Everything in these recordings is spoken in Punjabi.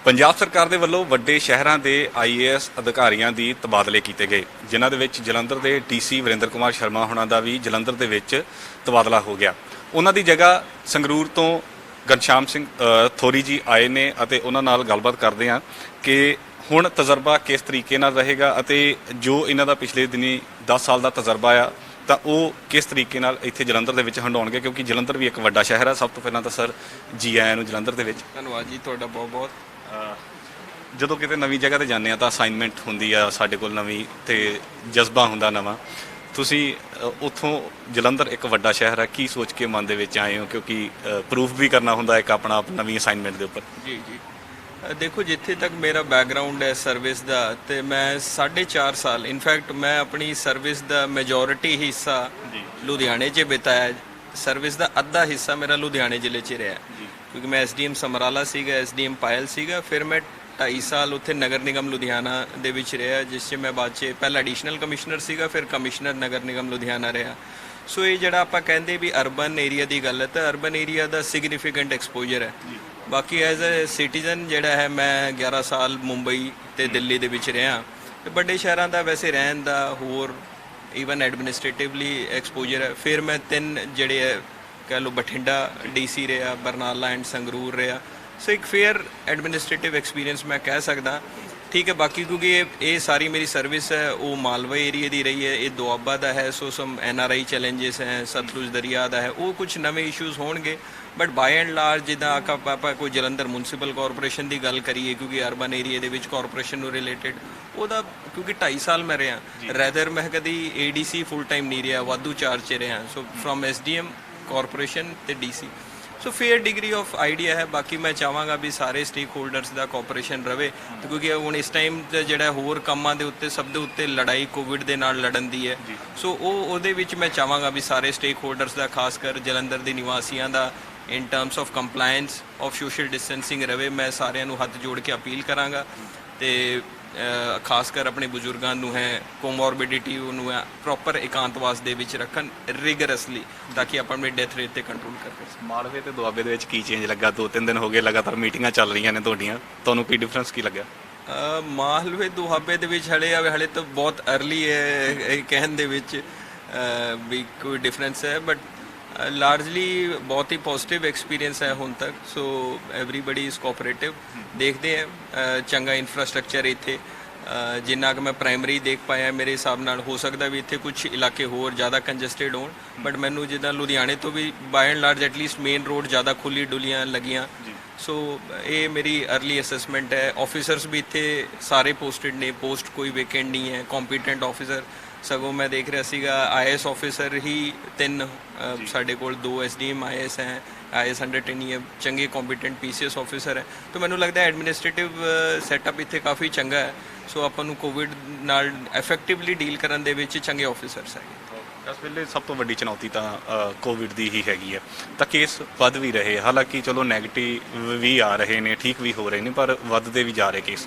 ਪੰਜਾਬ ਸਰਕਾਰ ਦੇ ਵੱਲੋਂ ਵੱਡੇ ਸ਼ਹਿਰਾਂ ਦੇ ਆਈਏਐਸ ਅਧਿਕਾਰੀਆਂ ਦੀ ਤਬਾਦਲੇ ਕੀਤੇ ਗਏ, ਜਿਨ੍ਹਾਂ ਦੇ ਵਿੱਚ ਜਲੰਧਰ ਦੇ ਡੀਸੀ ਵਰਿੰਦਰ ਕੁਮਾਰ ਸ਼ਰਮਾ ਹੋਣਾ ਦਾ ਵੀ ਜਲੰਧਰ ਦੇ ਵਿੱਚ ਤਬਾਦਲਾ ਹੋ ਗਿਆ। ਉਹਨਾਂ ਦੀ ਜਗ੍ਹਾ ਸੰਗਰੂਰ ਤੋਂ ਘਨਸ਼ਾਮ ਸਿੰਘ ਥੋਰੀ ਜੀ ਆਏ ਨੇ ਅਤੇ ਉਹਨਾਂ ਨਾਲ ਗੱਲਬਾਤ ਕਰਦੇ ਹਾਂ ਕਿ ਹੁਣ ਤਜਰਬਾ ਕਿਸ ਤਰੀਕੇ ਨਾਲ ਰਹੇਗਾ ਅਤੇ ਜੋ ਇਹਨਾਂ ਦਾ ਪਿਛਲੇ ਦਿਨੀ 10 ਸਾਲ ਦਾ ਤਜਰਬਾ ਆ ਤਾਂ ਉਹ ਕਿਸ ਤਰੀਕੇ ਨਾਲ ਇੱਥੇ ਜਲੰਧਰ ਦੇ ਵਿੱਚ ਹੰਡਾਉਣਗੇ, ਕਿਉਂਕਿ ਜਲੰਧਰ ਵੀ ਇੱਕ ਵੱਡਾ ਸ਼ਹਿਰ ਹੈ। ਸਭ ਤੋਂ ਪਹਿਲਾਂ ਤਾਂ ਸਰ ਜੀ ਆਇਆਂ ਨੂੰ ਜਲੰਧਰ ਦੇ ਵਿੱਚ। ਧੰਨਵਾਦ ਜੀ ਤੁਹਾਡਾ ਬਹੁਤ ਬਹੁਤ। ਜਦੋਂ ਕਿਤੇ ਨਵੀਂ ਜਗ੍ਹਾ ਤੇ ਜਾਂਦੇ ਆ ਤਾਂ ਅਸਾਈਨਮੈਂਟ ਹੁੰਦੀ ਆ ਸਾਡੇ ਕੋਲ ਨਵੀਂ ਤੇ ਜਜ਼ਬਾ ਹੁੰਦਾ ਨਵਾਂ। ਤੁਸੀਂ ਉੱਥੋਂ ਜਲੰਧਰ ਇੱਕ ਵੱਡਾ ਸ਼ਹਿਰ ਹੈ, ਕੀ ਸੋਚ ਕੇ ਮਨ ਦੇ ਵਿੱਚ ਆਏ ਹੋ, ਕਿਉਂਕਿ ਪ੍ਰੂਫ ਵੀ ਕਰਨਾ ਹੁੰਦਾ ਇੱਕ ਆਪਣਾ ਆਪ ਨਵੀਂ ਅਸਾਈਨਮੈਂਟ ਦੇ ਉੱਪਰ। ਜੀ ਜੀ ਦੇਖੋ, ਜਿੱਥੇ ਤੱਕ ਮੇਰਾ ਬੈਕਗਰਾਉਂਡ ਹੈ ਸਰਵਿਸ ਦਾ, ਤੇ ਮੈਂ 4.5 ਸਾਲ ਇਨਫੈਕਟ ਮੈਂ ਆਪਣੀ ਸਰਵਿਸ ਦਾ ਮੈਜੋਰਿਟੀ ਹਿੱਸਾ ਲੁਧਿਆਣੇ 'ਚ ਬਿਤਾਇਆ। ਸਰਵਿਸ ਦਾ ਅੱਧਾ ਹਿੱਸਾ ਮੇਰਾ ਲੁਧਿਆਣੇ ਜ਼ਿਲ੍ਹੇ 'ਚ ਰਿਹਾ, ਕਿਉਂਕਿ ਮੈਂ ਐਸਡੀਐਮ ਸਮਰਾਲਾ ਸੀਗਾ, ਐਸਡੀਐਮ ਪਾਇਲ ਸੀਗਾ। ਫਿਰ ਮੈਂ 2.5 ਸਾਲ ਉੱਥੇ ਨਗਰ ਨਿਗਮ ਲੁਧਿਆਣਾ ਦੇ ਵਿੱਚ ਰਿਹਾ, ਜਿਸ 'ਚ ਮੈਂ ਬਾਅਦ 'ਚ ਪਹਿਲਾਂ ਐਡੀਸ਼ਨਲ ਕਮਿਸ਼ਨਰ ਸੀਗਾ, ਫਿਰ ਕਮਿਸ਼ਨਰ ਨਗਰ ਨਿਗਮ ਲੁਧਿਆਣਾ ਰਿਹਾ। ਸੋ ਇਹ ਜਿਹੜਾ ਆਪਾਂ ਕਹਿੰਦੇ ਵੀ ਅਰਬਨ ਏਰੀਆ ਦੀ ਗੱਲ ਹੈ, ਤਾਂ ਅਰਬਨ ਏਰੀਆ ਦਾ ਸਿਗਨੀਫੀਕੈਂਟ ਐਕਸਪੋਜਰ ਹੈ। ਬਾਕੀ ਐਜ਼ ਅ ਸਿਟੀਜ਼ਨ ਜਿਹੜਾ ਹੈ, ਮੈਂ 11 ਸਾਲ ਮੁੰਬਈ ਤੇ ਦਿੱਲੀ ਦੇ ਵਿੱਚ ਰਿਹਾ। ਤੇ ਵੱਡੇ ਸ਼ਹਿਰਾਂ ਦਾ ਵੈਸੇ ਰਹਿਣ ਦਾ ਹੋਰ ਈਵਨ ਐਡਮਿਨਿਸਟ੍ਰੇਟਿਵਲੀ ਐਕਸਪੋਜਰ ਹੈ। ਫਿਰ ਮੈਂ 3 ਜਿਹੜੇ ਹੈ ਕਹਿ ਲਓ ਬਠਿੰਡਾ ਡੀਸੀ ਰਿਹਾ, ਬਰਨਾਲਾ ਐਂਡ ਸੰਗਰੂਰ ਰਿਹਾ। ਸੋ ਇੱਕ ਫੇਅਰ ਐਡਮਿਨਿਸਟ੍ਰੇਟਿਵ ਐਕਸਪੀਰੀਅੰਸ ਮੈਂ ਕਹਿ ਸਕਦਾ, ਠੀਕ ਹੈ। ਬਾਕੀ ਕਿਉਂਕਿ ਇਹ ਸਾਰੀ ਮੇਰੀ ਸਰਵਿਸ ਹੈ ਉਹ ਮਾਲਵਾ ਏਰੀਆ ਦੀ ਰਹੀ ਹੈ, ਇਹ ਦੁਆਬਾ ਦਾ ਹੈ। ਸੋ ਸਮ NRI ਚੈਲੰਜਸ ਹੈ, ਸਤਲੁਜ ਦਰਿਆ ਦਾ ਹੈ, ਉਹ ਕੁਝ ਨਵੇਂ ਇਸ਼ੂਜ਼ ਹੋਣਗੇ। ਬਟ ਬਾਈ ਐਂਡ ਲਾਰਜ ਜਿੱਦਾਂ ਆਪਾਂ ਕੋਈ ਜਲੰਧਰ ਮਿਊਨਿਸਪਲ ਕਾਰਪੋਰੇਸ਼ਨ ਦੀ ਗੱਲ ਕਰੀਏ, ਕਿਉਂਕਿ ਅਰਬਨ ਏਰੀਆ ਦੇ ਵਿੱਚ ਕਾਰਪੋਰੇਸ਼ਨ ਨੂੰ ਰਿਲੇਟਡ ਉਹਦਾ ਕਿਉਂਕਿ 2.5 ਸਾਲ ਮੈਂ ਰਿਹਾ, ਰੈਦਰ ਮੈਂ ਕਦੀ ADC ਫੁੱਲ ਟਾਈਮ ਨਹੀਂ ਰਿਹਾ, ਵਾਧੂ ਚਾਰਜ 'ਚ ਰਿਹਾ। ਸੋ ਫਰੋਮ SDM ਕਾਰਪੋਰੇਸ਼ਨ ਤੇ DC, so fair degree of idea ਹੈ। ਬਾਕੀ ਮੈਂ ਚਾਹਾਂਗਾ ਵੀ ਸਾਰੇ ਸਟੇਕ ਹੋਲਡਰਸ ਦਾ ਕੋਆਪਰੇਸ਼ਨ ਰਵੇ, ਕਿਉਂਕਿ ਹੁਣ ਇਸ ਟਾਈਮ ਜਿਹੜਾ ਹੋਰ ਕੰਮਾਂ ਦੇ ਉੱਤੇ ਸਭ ਦੇ ਉੱਤੇ ਲੜਾਈ ਕੋਵਿਡ ਦੇ ਨਾਲ ਲੜਨ ਦੀ ਹੈ। ਸੋ ਉਹਦੇ ਵਿੱਚ ਮੈਂ ਚਾਹਾਂਗਾ ਵੀ ਸਾਰੇ ਸਟੇਕ ਹੋਲਡਰਸ ਦਾ, ਖਾਸ ਕਰ ਜਲੰਧਰ ਦੇ ਨਿਵਾਸੀਆਂ ਦਾ in terms of compliance of social distancing ਰਵੇ। ਮੈਂ ਸਾਰਿਆਂ ਨੂੰ ਹੱਥ ਜੋੜ ਕੇ ਅਪੀਲ ਕਰਾਂਗਾ ਤੇ ਖਾਸ ਕਰ ਆਪਣੇ ਬਜ਼ੁਰਗਾਂ ਨੂੰ ਹੈ, ਕੋਮੋਰਬਿਡਿਟੀ ਨੂੰ ਹੈ, ਪ੍ਰੋਪਰ ਇਕਾਂਤਵਾਸ ਦੇ ਵਿੱਚ ਰੱਖਣ ਰਿਗਰਸਲੀ, ਤਾਂ ਕਿ ਆਪਾਂ ਆਪਣੀ ਡੈਥ ਰੇਟ ਤੇ ਕੰਟਰੋਲ ਕਰ ਸਕੀਏ। ਮਾਲਵੇ ਤੇ ਦੁਆਬੇ ਦੇ ਵਿੱਚ ਕੀ ਚੇਂਜ ਲੱਗਾ? 2-3 ਦਿਨ ਹੋ ਗਏ ਲਗਾਤਾਰ ਮੀਟਿੰਗਾਂ ਚੱਲ ਰਹੀਆਂ ਨੇ ਤੁਹਾਡੀਆਂ, ਤੁਹਾਨੂੰ ਕੀ ਡਿਫਰੈਂਸ ਕੀ ਲੱਗਾ? ਮਾਲਵੇ ਦੁਆਬੇ ਦੇ ਵਿੱਚ ਹਲੇ ਤਾਂ ਬਹੁਤ ਅਰਲੀ ਹੈ ਇਹ ਕਹਿਣ ਦੇ ਵਿੱਚ ਵੀ ਕੋਈ ਡਿਫਰੈਂਸ ਹੈ, ਬਟ ਲਾਰਜਲੀ ਬਹੁਤ ਹੀ ਪੋਜ਼ਿਟਿਵ ਐਕਸਪੀਰੀਅੰਸ ਹੈ ਹੁਣ ਤੱਕ। ਸੋ ਐਵਰੀਬਡੀ ਇਜ਼ ਕੋਆਪਰੇਟਿਵ। ਦੇਖਦੇ ਹਾਂ ਚੰਗਾ ਇਨਫਰਾਸਟ੍ਰਕਚਰ ਇੱਥੇ, ਜਿੰਨਾ ਕਿ ਮੈਂ ਪ੍ਰਾਇਮਰੀ ਦੇਖ ਪਾਇਆ ਮੇਰੇ ਹਿਸਾਬ ਨਾਲ। ਹੋ ਸਕਦਾ ਵੀ ਇੱਥੇ ਕੁਝ ਇਲਾਕੇ ਹੋਰ ਜ਼ਿਆਦਾ ਕੰਜਸਟਡ ਹੋਣ, ਬਟ ਮੈਨੂੰ ਜਿੱਦਾਂ ਲੁਧਿਆਣੇ ਤੋਂ ਵੀ by and large at least main road ਜ਼ਿਆਦਾ ਖੁੱਲੀ ਡੁੱਲੀਆਂ ਲੱਗੀਆਂ। ਸੋ ਇਹ ਮੇਰੀ ਅਰਲੀ ਅਸੈਸਮੈਂਟ ਹੈ। ਆਫਿਸਰਸ ਵੀ ਇੱਥੇ ਸਾਰੇ ਪੋਸਟਡ ਨੇ, ਪੋਸਟ ਕੋਈ ਵੇਕੈਂਟ ਨਹੀਂ ਹੈ। ਕੰਪੀਟੈਂਟ ਆਫਿਸਰ, ਸਗੋਂ ਮੈਂ ਦੇਖ ਰਿਹਾ ਸੀਗਾ IAS ਆਫਿਸਰ ਹੀ 3 ਸਾਡੇ ਕੋਲ, 2 SDM IAS ਹੈ, IAS ਅੰਡਰ ਟ੍ਰੇਨਿੰਗ ਚੰਗੇ ਕੰਪੀਟੈਂਟ PCS ਆਫਿਸਰ ਹੈ। ਤਾਂ ਮੈਨੂੰ ਲੱਗਦਾ ਐਡਮਿਨਿਸਟ੍ਰੇਟਿਵ ਸੈਟਅਪ ਇੱਥੇ ਕਾਫੀ ਚੰਗਾ ਹੈ। ਸੋ ਆਪਾਂ ਨੂੰ ਕੋਵਿਡ ਨਾਲ ਇਫੈਕਟਿਵਲੀ ਡੀਲ ਕਰਨ ਦੇ ਵਿੱਚ ਚੰਗੇ ਆਫਿਸਰਸ ਹੈਗੇ। ਇਸ ਵੇਲੇ ਸਭ ਤੋਂ ਵੱਡੀ ਚੁਣੌਤੀ ਤਾਂ ਕੋਵਿਡ ਦੀ ਹੀ ਹੈਗੀ ਹੈ। ਤਾਂ ਕੇਸ ਵੱਧ ਵੀ ਰਹੇ, ਹਾਲਾਂਕਿ ਚਲੋ ਨੈਗੇਟਿਵ ਵੀ ਆ ਰਹੇ ਨੇ, ਠੀਕ ਵੀ ਹੋ ਰਹੇ ਨੇ, ਪਰ ਵੱਧਦੇ ਵੀ ਜਾ ਰਹੇ ਕੇਸ।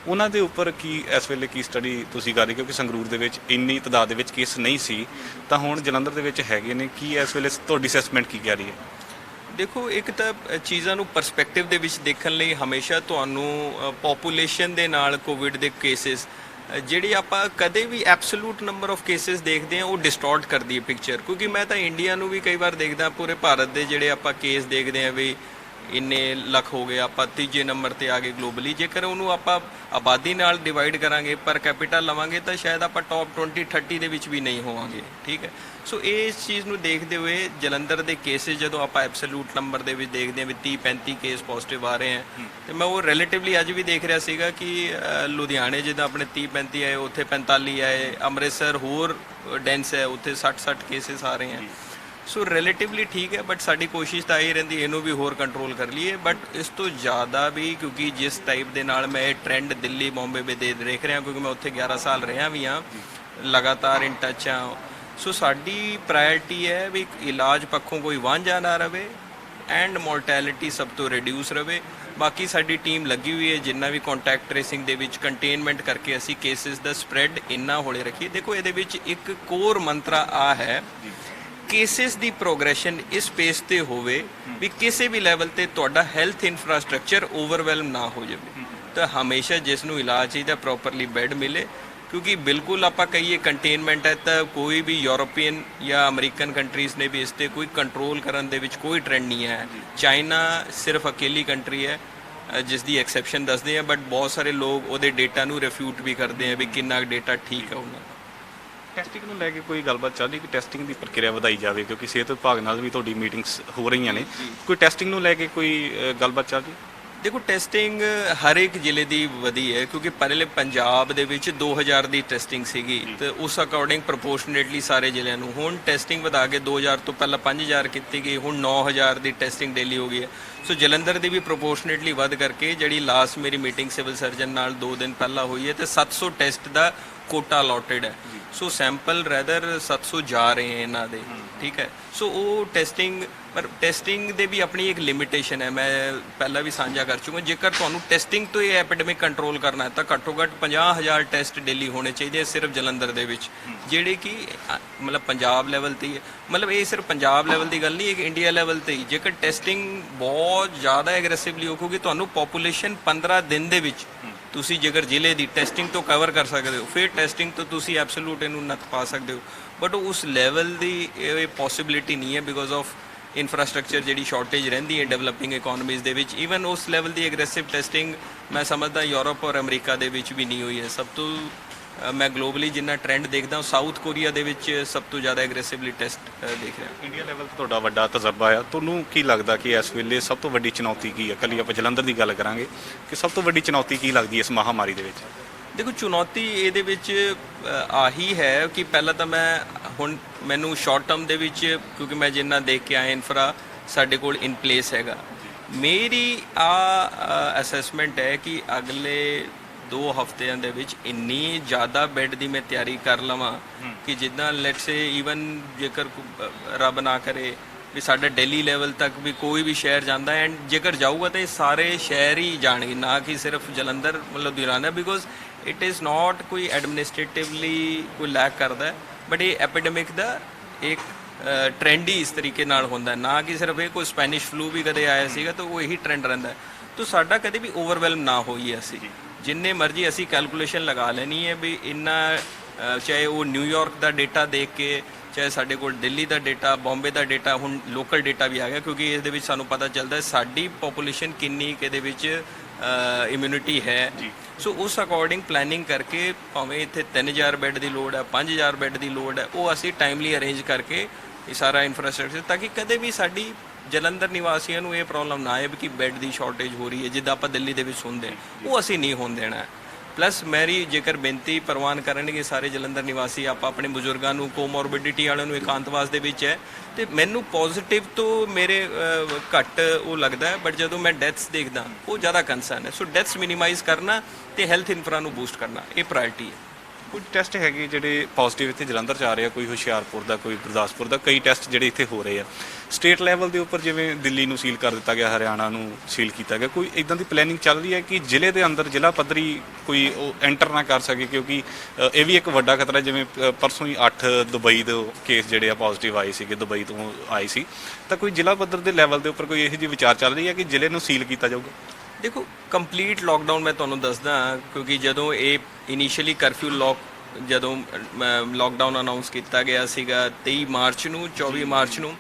ਉਹਨਾਂ ਦੇ ਉੱਪਰ ਕੀ ਇਸ ਵੇਲੇ ਕੀ ਸਟੱਡੀ ਤੁਸੀਂ ਕਰ ਰਹੇ? ਕਿਉਂਕਿ ਸੰਗਰੂਰ ਦੇ ਵਿੱਚ ਇੰਨੀ ਤਾਦਾਦ ਦੇ ਵਿੱਚ ਕੇਸ ਨਹੀਂ ਸੀ, ਤਾਂ ਹੁਣ ਜਲੰਧਰ ਦੇ ਵਿੱਚ ਹੈਗੇ ਨੇ। ਕੀ ਇਸ ਵੇਲੇ ਤੁਹਾਡੀ ਅਸੈਸਮੈਂਟ ਕੀ ਕਹਿ ਰਹੀ ਹੈ? ਦੇਖੋ, ਇੱਕ ਤਾਂ ਚੀਜ਼ਾਂ ਨੂੰ ਪਰਸਪੈਕਟਿਵ ਦੇ ਵਿੱਚ ਦੇਖਣ ਲਈ ਹਮੇਸ਼ਾ ਤੁਹਾਨੂੰ ਪੋਪੂਲੇਸ਼ਨ ਦੇ ਨਾਲ ਕੋਵਿਡ ਦੇ ਕੇਸਿਸ, ਜਿਹੜੀ ਆਪਾਂ ਕਦੇ ਵੀ ਐਬਸੋਲੂਟ ਨੰਬਰ ਆਫ ਕੇਸਿਸ ਦੇਖਦੇ ਹਾਂ, ਉਹ ਡਿਸਟੋਰਟ ਕਰਦੀ ਹੈ ਪਿਕਚਰ। ਕਿਉਂਕਿ ਮੈਂ ਤਾਂ ਇੰਡੀਆ ਨੂੰ ਵੀ ਕਈ ਵਾਰ ਦੇਖਦਾ, ਪੂਰੇ ਭਾਰਤ ਦੇ ਜਿਹੜੇ ਆਪਾਂ ਕੇਸ ਦੇਖਦੇ ਹਾਂ ਵੀ ਇੰਨੇ ਲੱਖ ਹੋ ਗਏ, ਆਪਾਂ 3 ਨੰਬਰ ਤੇ ਆ ਗਏ ਗਲੋਬਲੀ। ਜੇਕਰ ਉਹਨੂੰ ਆਪਾਂ ਆਬਾਦੀ ਨਾਲ ਡਿਵਾਈਡ ਕਰਾਂਗੇ, ਪਰ ਕੈਪੀਟਲ ਲਵਾਂਗੇ, ਤਾਂ ਸ਼ਾਇਦ ਆਪਾਂ ਟੌਪ 20-30 ਦੇ ਵਿੱਚ ਵੀ ਨਹੀਂ ਹੋਵਾਂਗੇ, ਠੀਕ ਹੈ। ਸੋ ਇਸ ਚੀਜ਼ ਨੂੰ ਦੇਖਦੇ ਹੋਏ ਜਲੰਧਰ ਦੇ ਕੇਸਿਸ ਜਦੋਂ ਆਪਾਂ ਐਬਸੋਲੂਟ ਨੰਬਰ ਦੇ ਵਿੱਚ ਦੇਖਦੇ ਹਾਂ ਵੀ 30-35 ਕੇਸ ਪੋਜ਼ਿਟਿਵ ਆ ਰਹੇ ਹੈ, ਤੇ ਮੈਂ ਉਹ ਰਿਲੇਟਿਵਲੀ ਅੱਜ ਵੀ ਦੇਖ ਰਿਹਾ ਸੀਗਾ ਕਿ ਲੁਧਿਆਣੇ ਜਿੱਦਾਂ ਆਪਣੇ 30-35 ਆਏ, ਉੱਥੇ 45 ਆਏ। ਅੰਮ੍ਰਿਤਸਰ ਹੋਰ ਡੈਂਸ ਹੈ, ਉੱਥੇ 60 ਕੇਸਿਸ ਆ ਰਹੇ ਹੈ। ਸੋ ਰਿਲੇਟਿਵਲੀ ਠੀਕ ਹੈ, ਬਟ ਸਾਡੀ ਕੋਸ਼ਿਸ਼ ਤਾਂ ਇਹ ਰਹਿੰਦੀ ਇਹਨੂੰ ਵੀ ਹੋਰ ਕੰਟਰੋਲ ਕਰ ਲਈਏ। ਬਟ ਇਸ ਤੋਂ ਜ਼ਿਆਦਾ ਵੀ, ਕਿਉਂਕਿ ਜਿਸ ਟਾਈਪ ਦੇ ਨਾਲ ਮੈਂ ਇਹ ਟ੍ਰੈਂਡ ਦਿੱਲੀ ਬੰਬੇ ਵਿੱਚ ਦੇਖ ਰਿਹਾ, ਕਿਉਂਕਿ ਮੈਂ ਉੱਥੇ 11 ਸਾਲ ਰਿਹਾ ਵੀ ਹਾਂ, ਲਗਾਤਾਰ ਇਨ ਟੱਚ ਹਾਂ। ਸੋ ਸਾਡੀ ਪ੍ਰਾਇਰਟੀ ਹੈ ਵੀ ਇਲਾਜ ਪੱਖੋਂ ਕੋਈ ਵਾਂਝਾ ਨਾ ਰਵੇ ਐਂਡ ਮੋਰਟੈਲਿਟੀ ਸਭ ਤੋਂ ਰਿਡਿਊਸ ਰਵੇ। ਬਾਕੀ ਸਾਡੀ ਟੀਮ ਲੱਗੀ ਹੋਈ ਹੈ, ਜਿੰਨਾ ਵੀ ਕੰਟੈਕਟ ਟ੍ਰੇਸਿੰਗ ਦੇ ਵਿੱਚ ਕੰਟੇਨਮੈਂਟ ਕਰਕੇ ਅਸੀਂ ਕੇਸਿਸ ਦਾ ਸਪਰੈਡ ਇੰਨਾ ਹੌਲੇ ਰੱਖੀਏ। ਦੇਖੋ, ਇਹਦੇ ਵਿੱਚ ਇੱਕ ਕੋਰ ਮੰਤਰਾ ਆ ਹੈ, ਕੇਸਿਸ ਦੀ ਪ੍ਰੋਗਰੈਸ਼ਨ ਇਸ ਪੇਸ ਤੇ ਹੋਵੇ ਵੀ ਕਿਸੇ ਵੀ ਲੈਵਲ ਤੇ ਤੁਹਾਡਾ ਹੈਲਥ ਇਨਫਰਾਸਟ੍ਰਕਚਰ ਓਵਰਵੈਲਮ ਨਾ ਹੋ ਜਾਵੇ। ਤਾਂ ਹਮੇਸ਼ਾ ਜਿਸ ਨੂੰ ਇਲਾਜ ਚਾਹੀਦਾ ਪ੍ਰੋਪਰਲੀ ਬੈੱਡ ਮਿਲੇ, ਕਿਉਂਕਿ ਬਿਲਕੁਲ ਆਪਾਂ ਕਹੀਏ ਕੰਟੇਨਮੈਂਟ ਹੈ ਤਾਂ ਕੋਈ ਵੀ ਯੂਰੋਪੀਅਨ ਜਾਂ ਅਮਰੀਕਨ ਕੰਟਰੀਜ਼ ਨੇ ਵੀ ਇਸ 'ਤੇ ਕੋਈ ਕੰਟਰੋਲ ਕਰਨ ਦੇ ਵਿੱਚ ਕੋਈ ਟ੍ਰੈਂਡ ਨਹੀਂ ਹੈ। ਚਾਈਨਾ ਸਿਰਫ ਅਕੇਲੀ ਕੰਟਰੀ ਹੈ ਜਿਸ ਦੀ ਐਕਸੈਪਸ਼ਨ ਦੱਸਦੇ ਆ, ਬਟ ਬਹੁਤ ਸਾਰੇ ਲੋਕ ਉਹਦੇ ਡੇਟਾ ਨੂੰ ਰਿਫਿਊਟ ਵੀ ਕਰਦੇ ਆ ਵੀ ਕਿੰਨਾ ਡੇਟਾ ਠੀਕ ਹੈ ਉਹਨਾਂ ਦਾ। ਟੈਸਟਿੰਗ ਨੂੰ ਲੈ ਕੇ ਕੋਈ ਗੱਲਬਾਤ ਚੱਲ ਰਹੀ ਕਿ ਟੈਸਟਿੰਗ ਦੀ ਪ੍ਰਕਿਰਿਆ ਵਧਾਈ ਜਾਵੇ, ਕਿਉਂਕਿ ਸਿਹਤ ਵਿਭਾਗ ਨਾਲ ਵੀ ਤੁਹਾਡੀ ਮੀਟਿੰਗਸ ਹੋ ਰਹੀਆਂ ਨੇ, ਕੋਈ ਟੈਸਟਿੰਗ ਨੂੰ ਲੈ ਕੇ ਕੋਈ ਗੱਲਬਾਤ ਚੱਲ ਰਹੀ? ਦੇਖੋ ਟੈਸਟਿੰਗ ਹਰ ਇੱਕ ਜ਼ਿਲ੍ਹੇ ਦੀ ਵਧੀ ਹੈ, ਕਿਉਂਕਿ ਪਹਿਲੇ ਪੰਜਾਬ ਦੇ ਵਿੱਚ 2000 ਦੀ ਟੈਸਟਿੰਗ ਸੀਗੀ ਤੇ ਉਸ ਅਕੋਰਡਿੰਗ ਪ੍ਰੋਪੋਰਸ਼ਨੇਟਲੀ ਸਾਰੇ ਜ਼ਿਲ੍ਹਿਆਂ ਨੂੰ ਹੁਣ ਟੈਸਟਿੰਗ ਵਧਾ ਕੇ 2000 ਤੋਂ ਪਹਿਲਾਂ 5000 ਕੀਤੀ ਗਈ, ਹੁਣ 9000 ਦੀ ਟੈਸਟਿੰਗ ਡੇਲੀ ਹੋ ਗਈ ਹੈ। ਸੋ ਜਲੰਧਰ ਦੀ ਵੀ ਪ੍ਰੋਪੋਰਸ਼ਨੇਟਲੀ ਵੱਧ ਕਰਕੇ ਜਿਹੜੀ ਲਾਸਟ ਮੇਰੀ ਮੀਟਿੰਗ ਸਿਵਲ ਸਰਜਨ ਨਾਲ 2 ਦਿਨ ਪਹਿਲਾਂ ਹੋਈ ਹੈ ਤੇ 700 ਟੈਸਟ ਦਾ ਕੋਟਾ ਅਲੋਟਡ ਹੈ। ਸੋ ਸੈਂਪਲ ਰੈਦਰ 700 ਜਾ ਰਹੇ ਹੈ ਇਹਨਾਂ ਦੇ, ਠੀਕ ਹੈ। ਸੋ ਉਹ ਟੈਸਟਿੰਗ, ਪਰ ਟੈਸਟਿੰਗ ਦੇ ਵੀ ਆਪਣੀ ਇੱਕ ਲਿਮਿਟੇਸ਼ਨ ਹੈ, ਮੈਂ ਪਹਿਲਾਂ ਵੀ ਸਾਂਝਾ ਕਰ ਚੁੱਕਾ। ਜੇਕਰ ਤੁਹਾਨੂੰ ਟੈਸਟਿੰਗ ਤੋਂ ਇਹ ਐਪੀਡੈਮਿਕ ਕੰਟਰੋਲ ਕਰਨਾ ਹੈ ਤਾਂ ਘੱਟੋ ਘੱਟ 50000 ਟੈਸਟ ਡੇਲੀ ਹੋਣੇ ਚਾਹੀਦੇ ਸਿਰਫ ਜਲੰਧਰ ਦੇ ਵਿੱਚ, ਜਿਹੜੇ ਕਿ ਮਤਲਬ ਪੰਜਾਬ ਲੈਵਲ ਤੇ ਹੀ ਹੈ। ਮਤਲਬ ਇਹ ਸਿਰਫ ਪੰਜਾਬ ਲੈਵਲ ਦੀ ਗੱਲ ਨਹੀਂ, ਇੱਕ ਇੰਡੀਆ ਲੈਵਲ ਤੇ ਹੀ। ਜੇਕਰ ਟੈਸਟਿੰਗ ਬਹੁਤ ਜ਼ਿਆਦਾ ਐਗਰੈਸਿਵਲੀ ਹੋਊਗੀ, ਤੁਹਾਨੂੰ ਪੋਪੂਲੇਸ਼ਨ 15 ਦਿਨ ਦੇ ਵਿੱਚ ਤੁਸੀਂ ਜੇਕਰ ਜ਼ਿਲ੍ਹੇ ਦੀ ਟੈਸਟਿੰਗ ਤੋਂ ਕਵਰ ਕਰ ਸਕਦੇ ਹੋ, ਫਿਰ ਟੈਸਟਿੰਗ ਤੋਂ ਤੁਸੀਂ ਐਬਸੋਲੂਟ ਇਹਨੂੰ ਨੱਥ ਪਾ ਸਕਦੇ ਹੋ। ਬਟ ਉਸ ਲੈਵਲ ਦੀ ਇਹ ਪੋਸੀਬਿਲਿਟੀ ਨਹੀਂ ਹੈ ਬਿਕੋਜ਼ ਆਫ ਇਨਫਰਾਸਟ੍ਰਕਚਰ ਜਿਹੜੀ ਸ਼ਾਰਟੇਜ ਰਹਿੰਦੀ ਹੈ ਡਿਵੈਲਪਿੰਗ ਇਕੋਨਮੀਜ਼ ਦੇ ਵਿੱਚ। ਈਵਨ ਉਸ ਲੈਵਲ ਦੀ ਐਗਰੈਸਿਵ ਟੈਸਟਿੰਗ ਮੈਂ ਸਮਝਦਾ ਯੂਰਪ ਔਰ ਅਮਰੀਕਾ ਦੇ ਵਿੱਚ ਵੀ ਨਹੀਂ ਹੋਈ ਹੈ। ਸਭ ਤੋਂ ਮੈਂ ਗਲੋਬਲੀ ਜਿੰਨਾ ਟ੍ਰੈਂਡ ਦੇਖਦਾ ਹਾਂ, ਸਾਊਥ ਕੋਰੀਆ ਦੇ ਵਿੱਚ ਸਭ ਤੋਂ ਜ਼ਿਆਦਾ ਐਗਰੈਸਿਵਲੀ ਟੈਸਟ ਦੇਖ ਰਿਹਾ। ਇੰਡੀਆ ਲੈਵਲ ਤੇ ਤੁਹਾਡਾ ਵੱਡਾ ਤਜਰਬਾ ਆ, ਤੁਹਾਨੂੰ ਕੀ ਲੱਗਦਾ ਕਿ ਇਸ ਵੇਲੇ ਸਭ ਤੋਂ ਵੱਡੀ ਚੁਣੌਤੀ ਕੀ ਹੈ? ਇਕੱਲੀ ਆਪਾਂ ਜਲੰਧਰ ਦੀ ਗੱਲ ਕਰਾਂਗੇ ਕਿ ਸਭ ਤੋਂ ਵੱਡੀ ਚੁਣੌਤੀ ਕੀ ਲੱਗਦੀ ਹੈ ਇਸ ਮਹਾਮਾਰੀ ਦੇ ਵਿੱਚ? ਦੇਖੋ ਚੁਣੌਤੀ ਇਹਦੇ ਵਿੱਚ ਆਹੀ ਹੈ ਕਿ ਪਹਿਲਾਂ ਤਾਂ ਮੈਂ ਹੁਣ ਮੈਨੂੰ ਸ਼ਾਰਟ ਟਰਮ ਦੇ ਵਿੱਚ, ਕਿਉਂਕਿ ਮੈਂ ਜਿੰਨਾ ਦੇਖ ਕੇ ਆਇਆ ਇਨਫਰਾ ਸਾਡੇ ਕੋਲ ਇਨ ਪਲੇਸ ਹੈਗਾ, ਮੇਰੀ ਅਸੈਸਮੈਂਟ ਹੈ ਕਿ ਅਗਲੇ 2 ਹਫ਼ਤਿਆਂ ਦੇ ਵਿੱਚ ਇੰਨੀ ਜ਼ਿਆਦਾ ਬੈੱਡ ਦੀ ਮੈਂ ਤਿਆਰੀ ਕਰ ਲਵਾਂ ਕਿ ਜਿੱਦਾਂ ਲੈਟਸ ਸੇ ਈਵਨ ਜੇਕਰ ਰੱਬ ਨਾ ਕਰੇ ਵੀ ਸਾਡਾ ਦਿੱਲੀ ਲੈਵਲ ਤੱਕ ਵੀ ਕੋਈ ਵੀ ਸ਼ਹਿਰ ਜਾਂਦਾ ਐਂਡ ਜੇਕਰ ਜਾਊਗਾ ਤਾਂ ਇਹ ਸਾਰੇ ਸ਼ਹਿਰ ਹੀ ਜਾਣਗੇ, ਨਾ ਕਿ ਸਿਰਫ ਜਲੰਧਰ ਮਤਲਬ Ludhiana, because it is not ਕੋਈ ਐਡਮਿਨਿਸਟ੍ਰੇਟਿਵਲੀ ਕੋਈ ਲੈਕ ਕਰਦਾ, ਬਟ ਇਹ ਐਪੀਡੈਮਿਕ ਦਾ ਇੱਕ ਟ੍ਰੈਂਡ ਹੀ ਇਸ ਤਰੀਕੇ ਨਾਲ ਹੁੰਦਾ, ਨਾ ਕਿ ਸਿਰਫ ਇਹ ਕੋਈ ਸਪੈਨਿਸ਼ ਫਲੂ ਵੀ ਕਦੇ ਆਇਆ ਸੀਗਾ ਤਾਂ ਉਹ ਇਹੀ ਟ੍ਰੈਂਡ ਰਹਿੰਦਾ। ਤਾਂ ਸਾਡਾ ਕਦੇ ਵੀ ਓਵਰਵੈਲਮ ਨਾ ਹੋਈਏ, ਅਸੀਂ ਜਿੰਨੇ ਮਰਜ਼ੀ ਅਸੀਂ ਕੈਲਕੂਲੇਸ਼ਨ ਲਗਾ ਲੈਣੀ ਹੈ ਵੀ ਇੰਨਾ, ਚਾਹੇ ਉਹ ਨਿਊਯਾਰਕ ਦਾ ਡੇਟਾ ਦੇਖ ਕੇ, ਚਾਹੇ ਸਾਡੇ ਕੋਲ ਦਿੱਲੀ ਦਾ ਡੇਟਾ, ਬੰਬੇ ਦਾ ਡੇਟਾ, ਹੁਣ ਲੋਕਲ ਡੇਟਾ ਵੀ ਆ ਗਿਆ, ਕਿਉਂਕਿ ਇਸ ਦੇ ਵਿੱਚ ਸਾਨੂੰ ਪਤਾ ਚੱਲਦਾ ਸਾਡੀ ਪੋਪੂਲੇਸ਼ਨ ਕਿੰਨੀ ਕਿਹਦੇ ਵਿੱਚ ਇਮਿਊਨਿਟੀ ਹੈ। ਸੋ ਉਸ ਅਕੋਰਡਿੰਗ ਪਲੈਨਿੰਗ ਕਰਕੇ ਭਾਵੇਂ ਇੱਥੇ 3000 ਬੈੱਡ ਦੀ ਲੋੜ ਹੈ, 5000 ਬੈੱਡ ਦੀ ਲੋੜ ਹੈ, ਉਹ ਅਸੀਂ ਟਾਈਮਲੀ ਅਰੇਂਜ ਕਰਕੇ ਇਹ ਸਾਰਾ ਇਨਫਰਾਸਟ੍ਰਕਚਰ, ਤਾਂ ਕਿ ਕਦੇ ਵੀ ਸਾਡੀ ਜਲੰਧਰ ਨਿਵਾਸੀਆਂ ਨੂੰ ਇਹ ਪ੍ਰੋਬਲਮ ਨਾ ਆਏ ਕਿ ਬੈੱਡ ਦੀ ਸ਼ਾਰਟੇਜ ਹੋ ਰਹੀ ਹੈ ਜਿੱਦਾਂ ਆਪਾਂ ਦਿੱਲੀ ਦੇ ਵਿੱਚ ਸੁਣਦੇ, ਉਹ ਅਸੀਂ ਨਹੀਂ ਹੋਣ ਦੇਣਾ। ਪਲੱਸ ਮੇਰੀ ਜੇਕਰ ਬੇਨਤੀ ਪ੍ਰਵਾਨ ਕਰਨਗੇ ਸਾਰੇ ਜਲੰਧਰ ਨਿਵਾਸੀ, ਆਪਾਂ ਆਪਣੇ ਬਜ਼ੁਰਗਾਂ ਨੂੰ, ਕੋਮੋਰਬਿਡਿਟੀ ਵਾਲਿਆਂ ਨੂੰ ਇਕਾਂਤਵਾਸ ਦੇ ਵਿੱਚ ਹੈ, ਤੇ ਮੈਨੂੰ ਪੋਜ਼ਿਟਿਵ ਤੋਂ ਮੇਰੇ ਘੱਟ ਉਹ ਲੱਗਦਾ ਹੈ, ਬਟ ਜਦੋਂ ਮੈਂ ਡੈਥਸ ਦੇਖਦਾ ਉਹ ਜ਼ਿਆਦਾ ਕੰਸਰਨ ਹੈ। ਸੋ ਡੈਥਸ ਮਿਨੀਮਾਈਜ਼ ਕਰਨਾ ਤੇ ਹੈਲਥ ਇਨਫਰਾ ਨੂੰ ਬੂਸਟ ਕਰਨਾ, ਇਹ ਪ੍ਰਾਇਰਟੀ ਹੈ। ਕੁਝ ਟੈਸਟ ਹੈਗੇ ਜਿਹੜੇ ਪੋਜ਼ਿਟਿਵ ਇੱਥੇ ਜਲੰਧਰ 'ਚ ਆ ਰਹੇ ਆ, ਕੋਈ ਹੁਸ਼ਿਆਰਪੁਰ ਦਾ, ਕੋਈ ਗੁਰਦਾਸਪੁਰ ਦਾ, ਕਈ ਟੈਸਟ ਜਿਹੜੇ ਇੱਥੇ ਹੋ ਰਹੇ ਆ। ਸਟੇਟ ਲੈਵਲ ਦੇ ਉੱਪਰ ਜਿਵੇਂ ਦਿੱਲੀ ਨੂੰ ਸੀਲ ਕਰ ਦਿੱਤਾ ਗਿਆ, ਹਰਿਆਣਾ ਨੂੰ ਸੀਲ ਕੀਤਾ ਗਿਆ, ਕੋਈ ਇਦਾਂ ਦੀ ਪਲੈਨਿੰਗ ਚੱਲ ਰਹੀ ਹੈ ਕਿ ਜ਼ਿਲ੍ਹੇ ਦੇ ਅੰਦਰ ਜ਼ਿਲ੍ਹਾ ਪੱਧਰੀ ਕੋਈ ਉਹ ਐਂਟਰ ਨਾ ਕਰ ਸਕੇ? ਕਿਉਂਕਿ ਇਹ ਵੀ ਇੱਕ ਵੱਡਾ ਖਤਰਾ, ਜਿਵੇਂ ਪਰਸੋਂ ਹੀ 8 ਦੁਬਈ ਦੇ ਕੇਸ ਜਿਹੜੇ ਆ ਪੋਜ਼ਿਟਿਵ ਆਏ ਸੀਗੇ, ਦੁਬਈ ਤੋਂ ਆਏ ਸੀ, ਤਾਂ ਕੋਈ ਜ਼ਿਲ੍ਹਾ ਪੱਧਰ ਦੇ ਲੈਵਲ ਦੇ ਉੱਪਰ ਕੋਈ ਇਹੋ ਜਿਹੀ ਵਿਚਾਰ ਚੱਲ ਰਹੀ ਹੈ ਕਿ ਜ਼ਿਲ੍ਹੇ ਨੂੰ ਸੀਲ ਕੀਤਾ ਜਾਊਗਾ? ਦੇਖੋ ਕੰਪਲੀਟ ਲੋਕਡਾਊਨ ਮੈਂ ਤੁਹਾਨੂੰ ਦੱਸਦਾ, ਕਿਉਂਕਿ ਜਦੋਂ ਇਹ ਇਨੀਸ਼ੀਅਲੀ ਕਰਫਿਊ ਜਦੋਂ ਲੋਕਡਾਊਨ ਅਨਾਉਂਸ ਕੀਤਾ ਗਿਆ ਸੀਗਾ 23 ਮਾਰਚ ਨੂੰ, 24 ਮਾਰਚ ਨੂੰ,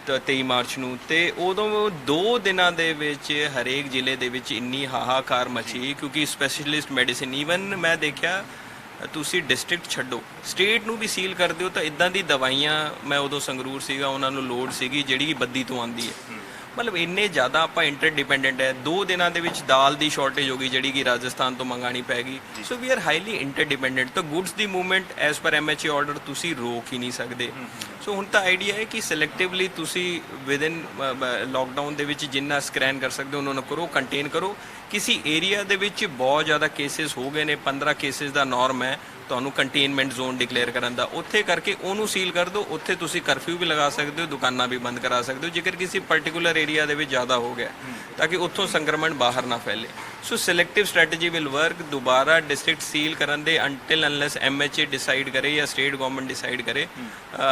23 ਮਾਰਚ ਨੂੰ, ਤੇ ਉਦੋਂ 2 ਦਿਨਾਂ ਦੇ ਵਿੱਚ ਹਰੇਕ ਜ਼ਿਲ੍ਹੇ ਦੇ ਵਿੱਚ ਇੰਨੀ ਹਾਹਾਕਾਰ ਮਚੀ, ਕਿਉਂਕਿ ਸਪੈਸ਼ਲਿਸਟ ਮੈਡੀਸਿਨ, ਈਵਨ ਮੈਂ ਦੇਖਿਆ ਤੁਸੀਂ ਡਿਸਟ੍ਰਿਕਟ ਛੱਡੋ ਸਟੇਟ ਨੂੰ ਵੀ ਸੀਲ ਕਰ ਦਿਓ ਤਾਂ ਇਦਾਂ ਦੀ ਦਵਾਈਆਂ, ਮੈਂ ਉਦੋਂ ਸੰਗਰੂਰ ਸੀਗਾ, ਉਹਨਾਂ ਨੂੰ ਲੋੜ ਸੀਗੀ ਜਿਹੜੀ ਕਿ ਬੱਦੀ ਤੋਂ ਆਉਂਦੀ ਹੈ। ਮਤਲਬ ਇੰਨੇ ਜ਼ਿਆਦਾ ਆਪਾਂ ਇੰਟਰ ਡਿਪੈਂਡੈਂਟ ਹੈ। 2 ਦਿਨਾਂ ਦੇ ਵਿੱਚ ਦਾਲ ਦੀ ਸ਼ਾਰਟੇਜ ਹੋ ਗਈ ਜਿਹੜੀ ਕਿ ਰਾਜਸਥਾਨ ਤੋਂ ਮੰਗਾਣੀ ਪੈ ਗਈ। So we are highly interdependent. ਤਾਂ ਗੁੱਡਸ ਦੀ movement as per MHA order ਤੁਸੀਂ ਰੋਕ ਹੀ ਨਹੀਂ ਸਕਦੇ। ਸੋ ਹੁਣ ਤਾਂ ਆਈਡੀਆ ਹੈ ਕਿ ਸਿਲੈਕਟਿਵਲੀ ਤੁਸੀਂ ਵਿਦਿਨ ਲੋਕਡਾਊਨ ਦੇ ਵਿੱਚ ਜਿੰਨਾ ਸਕ੍ਰੈਨ ਕਰ ਸਕਦੇ ਹੋ ਉਹਨਾਂ ਨੂੰ ਕਰੋ, ਕੰਟੇਨ ਕਰੋ। ਕਿਸੇ ਏਰੀਆ ਦੇ ਵਿੱਚ ਬਹੁਤ ਜ਼ਿਆਦਾ ਕੇਸਿਸ ਹੋ ਗਏ ਨੇ, 15 ਕੇਸਿਸ ਦਾ ਨੋਰਮ ਹੈ, ਤੁਹਾਨੂੰ ਕੰਟੇਨਮੈਂਟ ਜ਼ੋਨ ਡਿਕਲੇਅਰ ਕਰਨ ਦਾ, ਉੱਥੇ ਕਰਕੇ ਉਹਨੂੰ ਸੀਲ ਕਰ ਦਿਓ। ਉੱਥੇ ਤੁਸੀਂ ਕਰਫਿਊ ਵੀ ਲਗਾ ਸਕਦੇ ਹੋ, ਦੁਕਾਨਾਂ ਵੀ ਬੰਦ ਕਰਾ ਸਕਦੇ ਹੋ ਜੇਕਰ ਕਿਸੇ ਪਾਰਟਿਕੂਲਰ ਏਰੀਆ ਦੇ ਵਿੱਚ ਜ਼ਿਆਦਾ ਹੋ ਗਿਆ, ਤਾਂ ਕਿ ਉੱਥੋਂ ਸੰਕਰਮਣ ਬਾਹਰ ਨਾ ਫੈਲੇ। ਸੋ ਸਿਲੈਕਟਿਵ ਸਟ੍ਰੈਟਜੀ ਵਿਲ ਵਰਕ। ਦੁਬਾਰਾ ਡਿਸਟ੍ਰਿਕਟ ਸੀਲ ਕਰਨ ਦੇ ਅੰਟਿਲ ਅਨਲੈਸ MHA ਡਿਸਾਈਡ ਕਰੇ ਜਾਂ ਸਟੇਟ ਗਵਰਨਮੈਂਟ ਡਿਸਾਈਡ ਕਰੇ,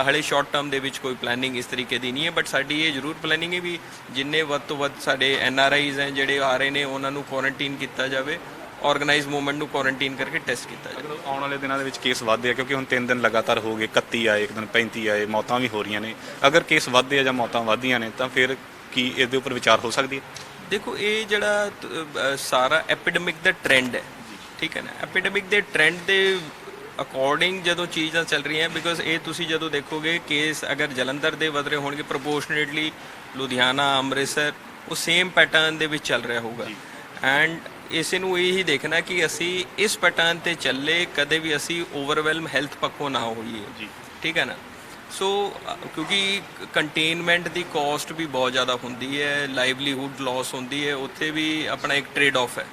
ਹਲੇ ਸ਼ਾਰਟ ਟਰਮ ਦੇ ਵਿੱਚ ਕੋਈ ਪਲੈਨਿੰਗ ਇਸ ਤਰੀਕੇ ਦੀ ਨਹੀਂ ਹੈ। ਬਟ ਸਾਡੀ ਇਹ ਜ਼ਰੂਰ ਪਲੈਨਿੰਗ ਹੈ ਵੀ ਜਿੰਨੇ ਵੱਧ ਤੋਂ ਵੱਧ ਸਾਡੇ NRIs ਹੈ ਜਿਹੜੇ ਆ ਰਹੇ ਨੇ ਉਹਨਾਂ ਨੂੰ ਕੁਆਰੰਟੀਨ ਕੀਤਾ ਜਾਵੇ, ਆਰਗੇਨਾਈਜ਼ ਮੂਵਮੈਂਟ ਨੂੰ ਕੁਆਰੰਟੀਨ ਕਰਕੇ ਟੈਸਟ ਕੀਤਾ ਜਾਵੇ। ਆਉਣ ਵਾਲੇ ਦਿਨਾਂ ਦੇ ਵਿੱਚ ਕੇਸ ਵੱਧਦੇ ਆ ਕਿਉਂਕਿ ਹੁਣ 3 ਦਿਨ ਲਗਾਤਾਰ ਹੋ ਗਏ, 31 ਆਏ, ਇੱਕ ਦਿਨ 35 ਆਏ, ਮੌਤਾਂ ਵੀ ਹੋ ਰਹੀਆਂ ਨੇ। ਅਗਰ ਕੇਸ ਵੱਧਦੇ ਆ ਜਾਂ ਮੌਤਾਂ ਵੱਧਦੀਆਂ ਨੇ ਤਾਂ ਫਿਰ ਕੀ ਇਹਦੇ ਉੱਪਰ ਵਿਚਾਰ ਹੋ ਸਕਦੀ ਹੈ? ਦੇਖੋ ਇਹ ਜਿਹੜਾ ਸਾਰਾ ਐਪੀਡੈਮਿਕ ਦਾ ਟ੍ਰੈਂਡ ਹੈ, ਠੀਕ ਹੈ ਨਾ, ਐਪੀਡੈਮਿਕ ਦੇ ਟ੍ਰੈਂਡ ਦੇ ਅਕੋਰਡਿੰਗ ਜਦੋਂ ਚੀਜ਼ਾਂ ਚੱਲ ਰਹੀਆਂ, ਬਿਕੋਜ਼ ਇਹ ਤੁਸੀਂ ਜਦੋਂ ਦੇਖੋਗੇ ਕੇਸ ਅਗਰ ਜਲੰਧਰ ਦੇ ਵਧ ਰਹੇ ਹੋਣਗੇ ਪ੍ਰੋਪੋਰਸ਼ਨੇਟਲੀ ਲੁਧਿਆਣਾ, ਅੰਮ੍ਰਿਤਸਰ ਉਹ ਸੇਮ ਪੈਟਰਨ ਦੇ ਵਿੱਚ ਚੱਲ ਰਿਹਾ ਹੋਊਗਾ। ਐਂਡ ਇਸੇ ਨੂੰ ਇਹੀ ਦੇਖਣਾ ਕਿ ਅਸੀਂ ਇਸ ਪੈਟਰਨ ਤੇ ਚੱਲੇ, ਕਦੇ ਵੀ ਅਸੀਂ ਓਵਰਵੈਲਮ ਹੈਲਥ ਪੱਖੋਂ ਨਾ ਹੋਈਏ, ਠੀਕ ਹੈ ਨਾ। ਸੋ ਕਿਉਂਕਿ ਕੰਟੇਨਮੈਂਟ ਦੀ ਕਾਸਟ ਵੀ ਬਹੁਤ ਜ਼ਿਆਦਾ ਹੁੰਦੀ ਹੈ, ਲਾਈਵਲੀਹੁੱਡ ਲਾਸ ਹੁੰਦੀ ਹੈ, ਉੱਥੇ ਵੀ ਆਪਣਾ ਇੱਕ ਟ੍ਰੇਡ ਆਫ ਹੈ,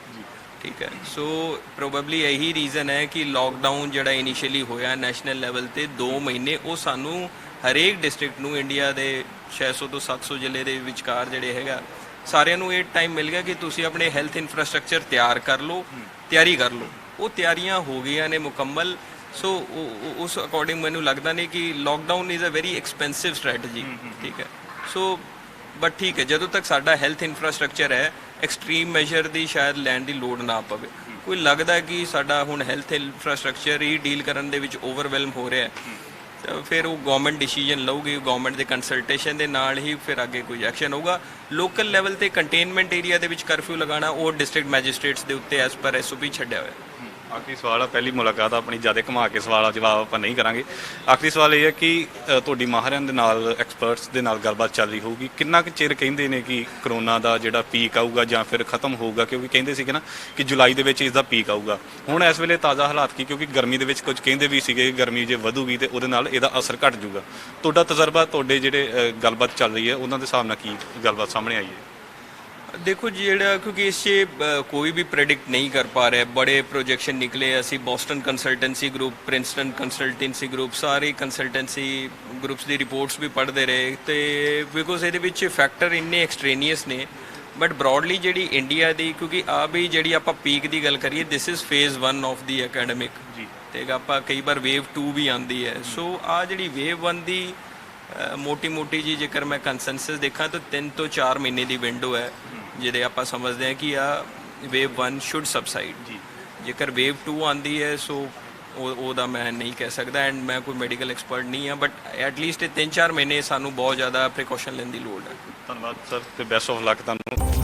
ਠੀਕ ਹੈ। ਸੋ ਪ੍ਰੋਬੇਬਲੀ ਇਹੀ ਰੀਜ਼ਨ ਹੈ ਕਿ ਲੋਕਡਾਊਨ ਜਿਹੜਾ ਇਨੀਸ਼ੀਅਲੀ ਹੋਇਆ ਨੈਸ਼ਨਲ ਲੈਵਲ ਤੇ 2 ਮਹੀਨੇ, ਉਹ ਸਾਨੂੰ ਹਰੇਕ ਡਿਸਟ੍ਰਿਕਟ ਨੂੰ ਇੰਡੀਆ ਦੇ 600 ਤੋਂ 700 ਜ਼ਿਲ੍ਹੇ ਦੇ ਵਿਚਕਾਰ ਜਿਹੜੇ ਹੈਗਾ ਸਾਰਿਆਂ ਨੂੰ ਇਹ ਟਾਈਮ ਮਿਲ ਗਿਆ ਕਿ ਤੁਸੀਂ ਆਪਣੇ ਹੈਲਥ ਇਨਫਰਾਸਟ੍ਰਕਚਰ ਤਿਆਰ ਕਰ ਲਓ, ਤਿਆਰੀ ਕਰ ਲਓ। ਉਹ ਤਿਆਰੀਆਂ ਹੋ ਗਈਆਂ ਨੇ ਮੁਕੰਮਲ। ਸੋ ਉਸ ਅਕੋਰਡਿੰਗ ਮੈਨੂੰ ਲੱਗਦਾ ਨਹੀਂ ਕਿ lockdown is a very expensive strategy, ਠੀਕ ਹੈ। ਸੋ ਬਟ ਠੀਕ ਹੈ, ਜਦੋਂ ਤੱਕ ਸਾਡਾ ਹੈਲਥ ਇਨਫਰਾਸਟ੍ਰਕਚਰ ਹੈ ਐਕਸਟ੍ਰੀਮ ਮੈਜਰ ਦੀ ਸ਼ਾਇਦ ਲੈਣ ਦੀ ਲੋੜ ਨਾ ਪਵੇ। ਕੋਈ ਲੱਗਦਾ ਕਿ ਸਾਡਾ ਹੁਣ ਹੈਲਥ ਇਨਫਰਾਸਟ੍ਰਕਚਰ ਹੀ ਡੀਲ ਕਰਨ ਦੇ ਵਿੱਚ ਓਵਰਵੈਲਮ ਹੋ ਰਿਹਾ ਤਾਂ ਫਿਰ ਉਹ ਗਵਰਨਮੈਂਟ ਡਿਸੀਜਨ ਲਊਗੀ, ਗਵਰਨਮੈਂਟ ਦੇ ਕੰਸਲਟੇਸ਼ਨ ਦੇ ਨਾਲ ਹੀ ਫਿਰ ਅੱਗੇ ਕੋਈ ਐਕਸ਼ਨ ਹੋਊਗਾ। ਲੋਕਲ ਲੈਵਲ ਤੇ ਕੰਟੇਨਮੈਂਟ ਏਰੀਆ ਦੇ ਵਿੱਚ ਕਰਫਿਊ ਲਗਾਉਣਾ ਉਹ ਡਿਸਟ੍ਰਿਕਟ ਮੈਜਿਸਟ੍ਰੇਟਸ ਦੇ ਉੱਤੇ ਐਸ ਪਰ SOP ਛੱਡਿਆ ਹੋਇਆ। ਆਖਰੀ ਸਵਾਲ ਆ, ਪਹਿਲੀ ਮੁਲਾਕਾਤ ਆਪਣੀ ਜ਼ਿਆਦਾ ਘੁਮਾ ਕੇ ਸਵਾਲਾਂ ਜਵਾਬ ਆਪਾਂ ਨਹੀਂ ਕਰਾਂਗੇ। ਆਖਰੀ ਸਵਾਲ ਇਹ ਹੈ ਕਿ ਤੁਹਾਡੀ ਮਾਹਰਾਂ ਦੇ ਨਾਲ, ਐਕਸਪਰਟਸ ਦੇ ਨਾਲ ਗੱਲਬਾਤ ਚੱਲ ਰਹੀ ਹੋਊਗੀ, ਕਿੰਨਾ ਕੁ ਚਿਰ ਕਹਿੰਦੇ ਨੇ ਕਿ ਕਰੋਨਾ ਦਾ ਜਿਹੜਾ ਪੀਕ ਆਊਗਾ ਜਾਂ ਫਿਰ ਖਤਮ ਹੋਊਗਾ? ਕਿਉਂਕਿ ਕਹਿੰਦੇ ਸੀਗੇ ਨਾ ਕਿ ਜੁਲਾਈ ਦੇ ਵਿੱਚ ਇਸ ਦਾ ਪੀਕ ਆਊਗਾ। ਹੁਣ ਇਸ ਵੇਲੇ ਤਾਜ਼ਾ ਹਾਲਾਤ ਕੀ, ਕਿਉਂਕਿ ਗਰਮੀ ਦੇ ਵਿੱਚ ਕੁਝ ਕਹਿੰਦੇ ਵੀ ਸੀਗੇ ਗਰਮੀ ਜੇ ਵਧੂਗੀ ਤੇ ਉਹਦੇ ਨਾਲ ਇਹਦਾ ਅਸਰ ਘਟ ਜੂਗਾ। ਤੁਹਾਡਾ ਤਜਰਬਾ, ਤੁਹਾਡੇ ਜਿਹੜੇ ਗੱਲਬਾਤ ਚੱਲ ਰਹੀ ਹੈ ਉਹਨਾਂ ਦੇ ਹਿਸਾਬ ਨਾਲ ਕੀ ਗੱਲਬਾਤ ਸਾਹਮਣੇ ਆਈ ਹੈ? ਦੇਖੋ ਜਿਹੜਾ ਕਿਉਂਕਿ ਇਸ 'ਚ ਕੋਈ ਵੀ ਪ੍ਰੈਡਿਕਟ ਨਹੀਂ ਕਰ ਪਾ ਰਿਹਾ, ਬੜੇ ਪ੍ਰੋਜੈਕਸ਼ਨ ਨਿਕਲੇ। ਅਸੀਂ Boston consultancy group, Princeton consultancy group, ਸਾਰੇ ਕੰਸਲਟੈਂਸੀ ਗਰੁੱਪਸ ਦੀ ਰਿਪੋਰਟਸ ਵੀ ਪੜ੍ਹਦੇ ਰਹੇ ਤੇ ਬਿਕੋਜ਼ ਇਹਦੇ ਵਿੱਚ ਫੈਕਟਰ ਇੰਨੇ ਐਕਸਟ੍ਰੇਨੀਅਸ ਨੇ। ਬਟ ਬ੍ਰੌਡਲੀ ਜਿਹੜੀ ਇੰਡੀਆ ਦੀ, ਕਿਉਂਕਿ ਆ ਵੀ ਜਿਹੜੀ ਆਪਾਂ ਪੀਕ ਦੀ ਗੱਲ ਕਰੀਏ, this is phase 1 of the academic ਜੀ, ਤੇ ਆਪਾਂ ਕਈ ਵਾਰ ਵੇਵ 2 ਵੀ ਆਉਂਦੀ ਹੈ। ਸੋ ਆ ਜਿਹੜੀ ਵੇਵ 1 ਦੀ ਮੋਟੀ ਜੀ ਜੇਕਰ ਮੈਂ ਕੰਸੈਂਸਸ ਦੇਖਾਂ ਤਾਂ 3 ਤੋਂ 4 ਮਹੀਨੇ ਦੀ ਵਿੰਡੋ ਹੈ ਜਿਹਦੇ ਆਪਾਂ ਸਮਝਦੇ ਹਾਂ ਕਿ ਆ ਵੇਵ 1 ਸ਼ੁੱਡ ਸਬਸਾਈਡ ਜੀ। ਜੇਕਰ ਵੇਵ 2 ਆਉਂਦੀ ਹੈ ਸੋ ਉਹਦਾ ਮੈਂ ਨਹੀਂ ਕਹਿ ਸਕਦਾ, ਐਂਡ ਮੈਂ ਕੋਈ ਮੈਡੀਕਲ ਐਕਸਪਰਟ ਨਹੀਂ ਹਾਂ, ਬਟ ਐਟਲੀਸਟ 3-4 ਮਹੀਨੇ ਸਾਨੂੰ ਬਹੁਤ ਜ਼ਿਆਦਾ ਪ੍ਰੀਕਾਸ਼ਨ ਲੈਣ ਦੀ ਲੋੜ ਹੈ। ਧੰਨਵਾਦ ਸਰ ਤੇ ਬੈਸਟ ਆਫ ਲੱਕ ਤੁਹਾਨੂੰ।